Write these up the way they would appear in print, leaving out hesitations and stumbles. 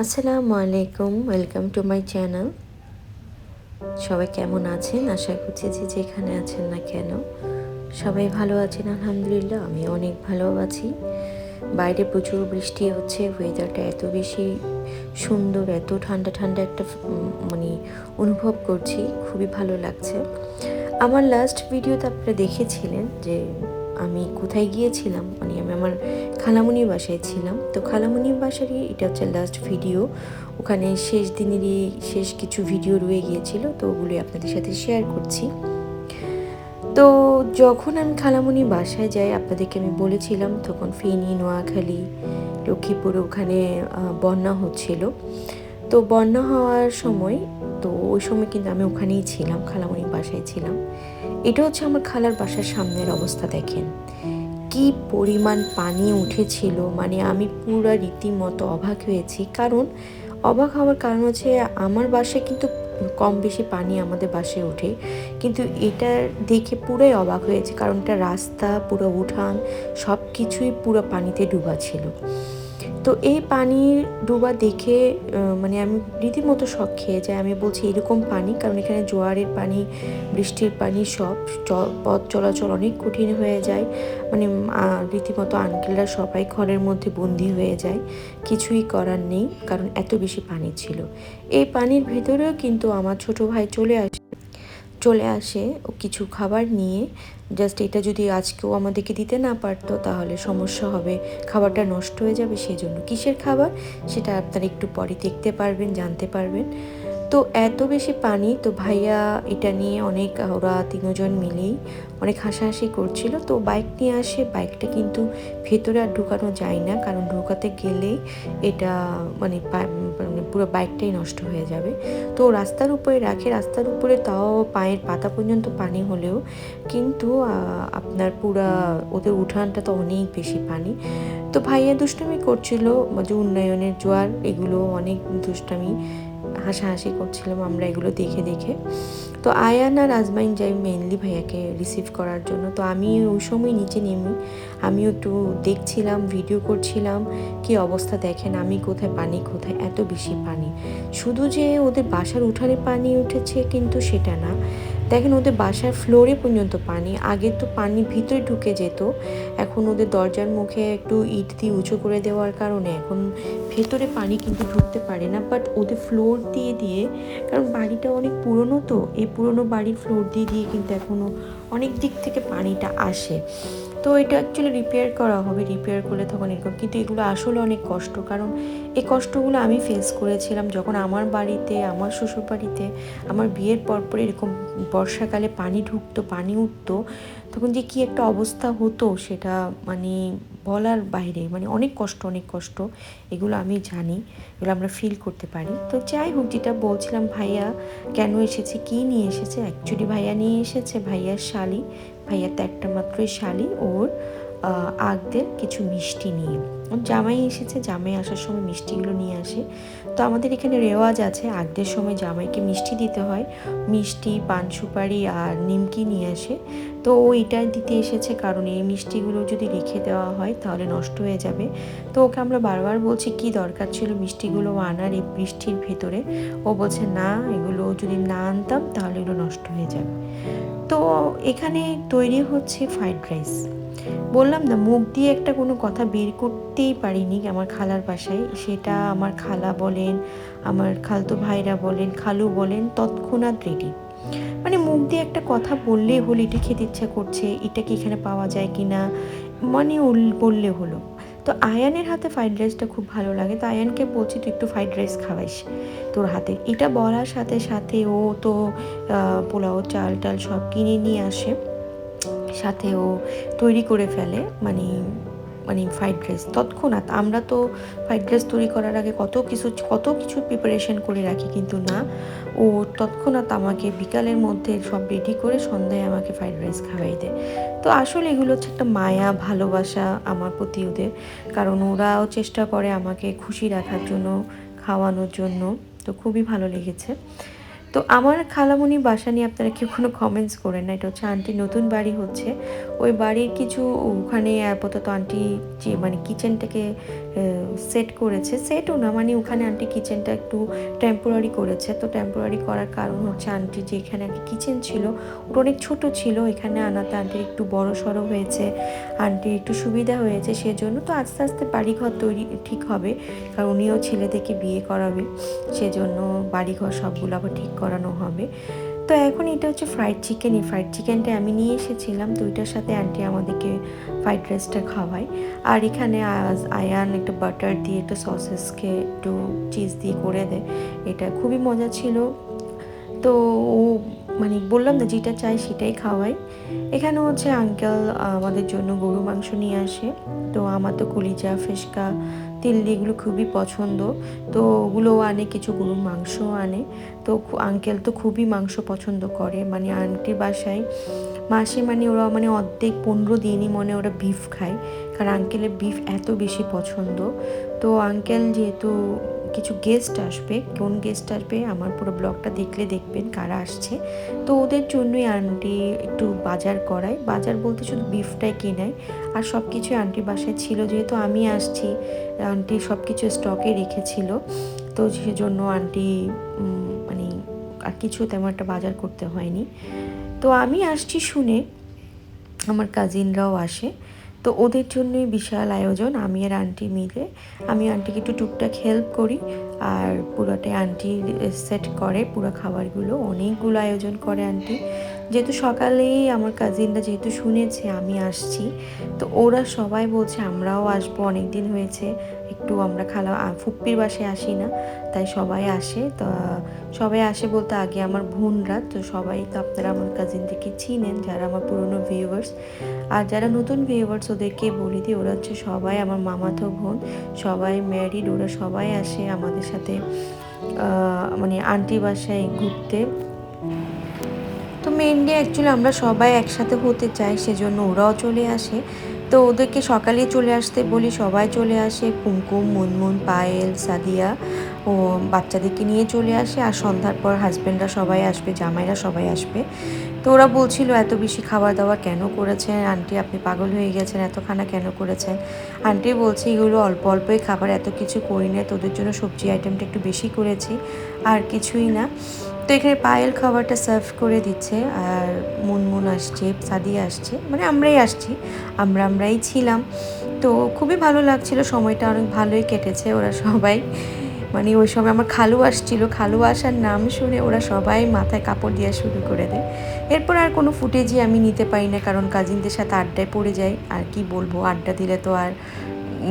আসসালামু আলাইকুম, welcome to my channel. সবাই কেমন আছেন? আশা করছি যে যেখানে আছেন না কেন সবাই ভালো আছেন। আলহামদুলিল্লাহ আমি অনেক ভালো আছি। বাইরে প্রচুর বৃষ্টি হচ্ছে, ওয়েদারটা এত বেশি সুন্দর, এত ঠান্ডা ঠান্ডা একটা মানে অনুভব করছি, খুবই ভালো লাগছে। আমার লাস্ট ভিডিওতে আপনারা দেখেছিলেন যে আমি কোথায় গিয়েছিলাম, মানে আমি আমার খালামণির বাসায় ছিলাম। তো খালামণির বাসারই এটা হচ্ছে লাস্ট ভিডিও। ওখানে শেষ দিনেরই শেষ কিছু ভিডিও রয়ে গিয়েছিল, তো ওগুলি আপনাদের সাথে শেয়ার করছি। তো যখন আমি খালামণির বাসায় যাই, আপনাদেরকে আমি বলেছিলাম তখন ফেনী, নোয়াখালী, লক্ষ্মীপুরে ওখানে বন্যা হচ্ছিল। তো বন্যা হওয়ার সময়, তো ওই সময় কিন্তু আমি ওখানেই ছিলাম, খালামণির বাসায় ছিলাম। এটা হচ্ছে আমার খালার বাসার সামনের অবস্থা। দেখেন কি পরিমাণ পানি উঠেছিল, মানে আমি পুরো রীতিমতো অবাক হয়েছি। কারণ অবাক হওয়ার কারণ হচ্ছে আমার বাসায় কিন্তু কম বেশি পানি আমাদের বাসায় ওঠে, কিন্তু এটা দেখে পুরোই অবাক হয়েছে। কারণ এটা রাস্তা, পুরো উঠান, সব কিছুই পুরো পানিতে ডুবা ছিল। তো এই পানির ডোবা দেখে মানে আমি রীতিমতো শক খেয়ে যাই। আমি বলছি এরকম পানি, কারণ এখানে জোয়ারের পানি, বৃষ্টির পানি, সব পথ চলাচল অনেক কঠিন হয়ে যায়। মানে রীতিমতো আঙ্কেলরা সবাই ঘরের মধ্যে বন্দি হয়ে যায়, কিছুই করার নেই, কারণ এত বেশি পানি ছিল। এই পানির ভিতরেও কিন্তু আমার ছোট ভাই চলে আসে ও কিছু খাবার নিয়ে। জাস্ট এটা যদি আজকেও আমাদেরকে দিতে না পারতো তাহলে সমস্যা হবে, খাবারটা নষ্ট হয়ে যাবে। সেই জন্য কিসের খাবার সেটা আপনারা একটু পরে দেখতে পারবেন, জানতে পারবেন। তো এত বেশি পানি, তো ভাইয়া এটা নিয়ে অনেক, ওরা তিনজন মিলেই অনেক হাসাহাসি করছিল। তো বাইক নিয়ে আসে, বাইকটা কিন্তু ভেতরে আর ঢুকানো যায় না, কারণ ঢুকাতে গেলেই এটা মানে পুরো বাইকটাই নষ্ট হয়ে যাবে। তো রাস্তার উপরে রাখে, রাস্তার উপরে তাও পায়ের পাতা পর্যন্ত পানি হলেও কিন্তু আপনার পুরা ওদের উঠানটা তো অনেক বেশি পানি। তো ভাইয়া দুষ্টামি করছিল, যে উন্নয়নের জোয়ার, এগুলো অনেক দুষ্টামি, হাসাহাসি করছিলাম আমরা এগুলো দেখে দেখে। তো আয়ান আর আজমাইন যাই মেনলি ভাইয়াকে রিসিভ করার জন্য। তো আমি ওই সময় নিচে নেমে আমিও একটু দেখছিলাম, ভিডিও করছিলাম কি অবস্থা। দেখেন আমি কোথায় পানি, কোথায় এত বেশি পানি। শুধু যে ওদের বাসার উঠানে পানি উঠেছে কিন্তু সেটা না, দেখেন ওদের বাসার ফ্লোরে পর্যন্ত পানি। আগে তো পানি ভিতরে ঢুকে যেত, এখন ওদের দরজার মুখে একটু ইট দিয়ে উঁচু করে দেওয়ার কারণে এখন ভেতরে পানি কিন্তু ঢুকতে পারে না। বাট ওদের ফ্লোর দিয়ে দিয়ে, কারণ বাড়িটা অনেক পুরনো, তো এই পুরনো বাড়ির ফ্লোর দিয়ে দিয়ে কিন্তু এখনও অনেক দিক থেকে পানিটা আসে। তো এটা অ্যাকচুয়ালি রিপেয়ার করা হবে, রিপেয়ার করলে তখন এরকম। কিন্তু এগুলো আসলে অনেক কষ্ট, কারণ এই কষ্টগুলো আমি ফেস করেছিলাম যখন আমার বাড়িতে, আমার শ্বশুর বাড়িতে আমার বিয়ের পর এরকম বর্ষাকালে পানি ঢুকতো, পানি উঠতো, তখন যে কী একটা অবস্থা হতো সেটা মানে বলার বাইরে। মানে অনেক কষ্ট, অনেক কষ্ট, এগুলো আমি জানি, এগুলো আমরা ফিল করতে পারি। তো যাই হোক, যেটা বলছিলাম, ভাইয়া কেন এসেছে, কী নিয়ে এসেছে, অ্যাকচুয়ালি ভাইয়া নিয়ে এসেছে ভাইয়ার শালি, ভাইয়ার তো একটা মাত্রই শালি, ওর আগদের কিছু মিষ্টি নিয়ে। জামাই এসেছে, জামাই আসার সময় মিষ্টিগুলো নিয়ে আসে। তো আমাদের এখানে রেওয়াজ আছে, আগদের সময় জামাইকে মিষ্টি দিতে হয়, মিষ্টি, পান সুপারি আর নিমকি নিয়ে আসে। তো ও এটাই দিতে এসেছে, কারণ এই মিষ্টিগুলো যদি রেখে দেওয়া হয় তাহলে নষ্ট হয়ে যাবে। তো ওকে আমরা বারবার বলছি কি দরকার ছিল মিষ্টিগুলো আনার এই বৃষ্টির ভেতরে। ও বলছে না, এগুলো যদি না আনতাম তাহলে এগুলো নষ্ট হয়ে যাবে। তো এখানে তৈরি হচ্ছে ফ্রাইড রাইস। বললাম না, মুখ দিয়ে একটা কোনো কথা বের করতেই পারিনি আমার খালার বাসায়। সেটা আমার খালা বলেন, আমার খালতো ভাইরা বলেন, খালু বলেন, তৎক্ষণাৎ রেডি। মানে মুখ দিয়ে একটা কথা বললেই হলো, এটা খেতে ইচ্ছা করছে, এটা কি এখানে পাওয়া যায় কি না, মানে বললে হলো। তো আয়ানের হাতে ফ্রাইড রাইসটা খুব ভালো লাগে, তো আয়ানকে বলছি তুই একটু ফ্রাইড রাইস খাওয়াইস তোর হাতে। এটা বলার সাথে সাথে ও তো পোলাও চাল টাল সব কিনে নিয়ে আসে, সাথে ও তৈরি করে ফেলে। মানে মানে ফ্রাইড রাইস তৎক্ষণাৎ। আমরা তো ফ্রাইড রাইস তৈরি করার আগে কত কিছু প্রিপারেশন করে রাখি, কিন্তু না, ও তৎক্ষণাৎ আমাকে বিকালের মধ্যে সব রেডি করে সন্ধ্যায় আমাকে ফ্রাইড রাইস খাওয়াই দেয়। তো আসলে এগুলো হচ্ছে একটা মায়া, ভালোবাসা আমার প্রতি ওদের, কারণ ওরাও চেষ্টা করে আমাকে খুশি রাখার জন্য, খাওয়ানোর জন্য। তো খুবই ভালো লেগেছে। তো আমার খালামণির বাসা নিয়ে আপনারা কেউ কোনো কমেন্টস করেন না, এটা হচ্ছে আন্টির নতুন বাড়ি হচ্ছে, ওই বাড়ির কিছু ওখানে আপাতত আন্টি যে মানে কিচেনটাকে সেট করেছে, সেটও না মানে ওখানে আন্টি কিচেনটা একটু টেম্পোরারি করেছে। তো টেম্পোরারি করার কারণ হচ্ছে আন্টি যে এখানে আন্টি কিচেন ছিল ওটা অনেক ছোটো ছিল, এখানে আনাতে আন্টির একটু বড় সড়ো হয়েছে, আন্টির একটু সুবিধা হয়েছে সেজন্য। তো আস্তে আস্তে বাড়িঘর তৈরি ঠিক হবে, কারণ উনিও ছেলে থেকে বিয়ে করাবে, সেজন্য বাড়িঘর সবগুলো আবার ঠিক করানো হবে। তো এখন এটা হচ্ছে ফ্রাইড চিকেন, এই ফ্রাইড চিকেনটা আমি নিয়ে এসেছিলাম, তো ওইটার সাথে আন্টি আমাদেরকে ফ্রাইড রাইসটা খাওয়ায়। আর এখানে আয়ান একটু বাটার দিয়ে একটু সসেসকে একটু চিজ দিয়ে করে দেয়, এটা খুবই মজা ছিল। তো ও মানে বললাম না যেটা চাই সেটাই খাওয়াই। এখানে হচ্ছে আঙ্কেল আমাদের জন্য গরু মাংস নিয়ে আসে, তো আমার তো কলিজা ফেসকা তিল্লি এগুলো খুবই পছন্দ, তো ওগুলোও আনে, কিছু গরুর মাংসও আনে। তো আঙ্কেল তো খুবই মাংস পছন্দ করে, মানে আন্টির বাসায় মাসে মানে ওরা মানে অর্ধেক 15 দিনই মনে ওরা বিফ খায়, কারণ আঙ্কেলের বিফ এত বেশি পছন্দ। তো আঙ্কেল যেহেতু কিছু গেস্ট আসবে, কোন গেস্ট আসবে আমার পুরো ব্লগটা দেখলে দেখবেন কারা আসছে, তো ওদের জন্যই আন্টি একটু বাজার করায়, বাজার বলতে শুধু বিফটাই কেনায়, আর সব কিছু আন্টির বাসায় ছিল, যেহেতু আমি আসছি আন্টি সব কিছু স্টকে রেখেছিল, তো সেজন্য আন্টি মানে আর কিছু তেমন একটা বাজার করতে হয়নি। তো আমি আসছি শুনে আমার কাজিনরাও আসে, তো ওদের জন্যই বিশাল আয়োজন, আমি আর আন্টি মিলে, আমি আন্টিকে একটু টুকটাক হেল্প করি, আর পুরোটাই আন্টি সেট করে পুরো খাবারগুলো, অনেকগুলো আয়োজন করে আন্টি। যেহেতু সকালেই আমার কাজিনরা যেহেতু শুনেছে আমি আসছি, তো ওরা সবাই বলছে আমরাও আসবো, অনেক দিন হয়েছে একটু আমরা ফুপ্পির বাসায় আসি না, তাই সবাই আসে। তো সবাই আসে বলতে আগে আমার বোনরা, তো সবাই তো আপনারা আমার কাজিনদেরকে চিনেন যারা আমার পুরনো ভিউয়ার্স, আর যারা নতুন ভিউয়ার্স ওদেরকে বলি দিই, ওরা হচ্ছে সবাই আমার মামাতো বোন, সবাই ম্যারিড, ওরা সবাই আসে আমাদের সাথে মানে আন্টি বাসায় ঘুরতে। তো মেনলি অ্যাকচুয়ালি আমরা সবাই একসাথে হতে চাই, সেজন্য ওরাও চলে আসে, তো ওদেরকে সকালে চলে আসতে বলি, সবাই চলে আসে, কুমকুম মুনমুন পায়েল সাদিয়া ও বাচ্চাদেরকে নিয়ে চলে আসে, আর সন্ধ্যার পর হাজব্যান্ডরা সবাই আসবে, জামাইরা সবাই আসবে। তো ওরা বলছিল এত বেশি খাবার দাবার কেন করেছেন আন্টি, আপনি পাগল হয়ে গেছেন, এত খানা কেন করেছেন। আন্টি বলছে এগুলো অল্প অল্পই খাবার, এত কিছু করি না, তোদের জন্য সবজি আইটেমটা একটু বেশি করেছি, আর কিছুই না। তো এখানে পায়েল খাবারটা সার্ভ করে দিচ্ছে, আর মুনমুন আসছে, সাদিয়া আসছে, মানে আমরাই আসছি, আমরাই ছিলাম। তো খুবই ভালো লাগছিল, সময়টা অনেক ভালোই কেটেছে, ওরা সবাই মানে ওই সময় আমার খালু আসছিল, খালু আসার নাম শুনে ওরা সবাই মাথায় কাপড় দেওয়া শুরু করে দেয়। এরপর আর কোনো ফুটেজই আমি নিতে পারি না, কারণ কাজিনদের সাথে আড্ডায় পড়ে যাই, আর কি বলবো, আড্ডা দিলে তো আর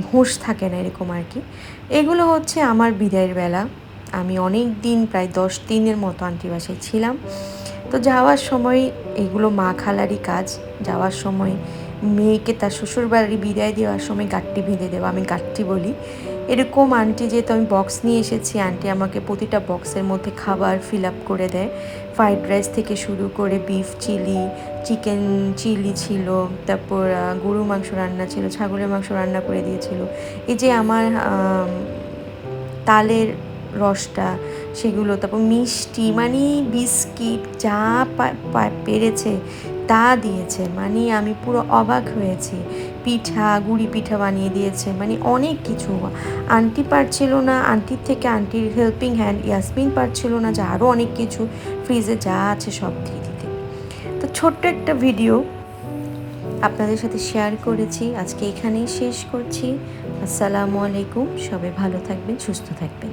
হুঁশ থাকে না, এরকম আর কি। এগুলো হচ্ছে আমার বিদায়ের বেলা, আমি অনেক দিন প্রায় 10 দিনের মতো আন্টি বাসায় ছিলাম। তো যাওয়ার সময় এগুলো মা খালারই কাজ, যাওয়ার সময় মেয়েকে তার শ্বশুরবাড়ি বিদায় দেওয়ার সময় গাঁটটি বেঁধে দেওয়া, আমি গাঁটটি বলি, এরকম আন্টি যেহেতু আমি বক্স নিয়ে এসেছি, আন্টি আমাকে প্রতিটা বক্সের মধ্যে খাবার ফিল আপ করে দেয়, ফ্রাইড রাইস থেকে শুরু করে বিফ চিলি, চিকেন চিলি ছিল, তারপর গরু মাংস রান্না ছিল, ছাগলের মাংস রান্না করে দিয়েছিল, এই যে আমার তালের রসটা সেগুলো, তারপর মিষ্টি মানে বিস্কিট যা পেরেছে তা দিয়েছে, মানে আমি পুরো অবাক হয়েছি। পিঠা গুড়ি পিঠা বানিয়ে দিয়েছে, মানে অনেক কিছু। আন্টি পারছিল না, আন্টির থেকে আন্টির হেল্পিং হ্যান্ড ইয়াসমিন পারছিল না যে আরও অনেক কিছু ফ্রিজে যা আছে সব দিয়ে দিতে। তো ছোট্ট একটা ভিডিও আপনাদের সাথে শেয়ার করেছি, আজকে এখানেই শেষ করছি। আসসালামু আলাইকুম, সবাই ভালো থাকবেন, সুস্থ থাকবেন।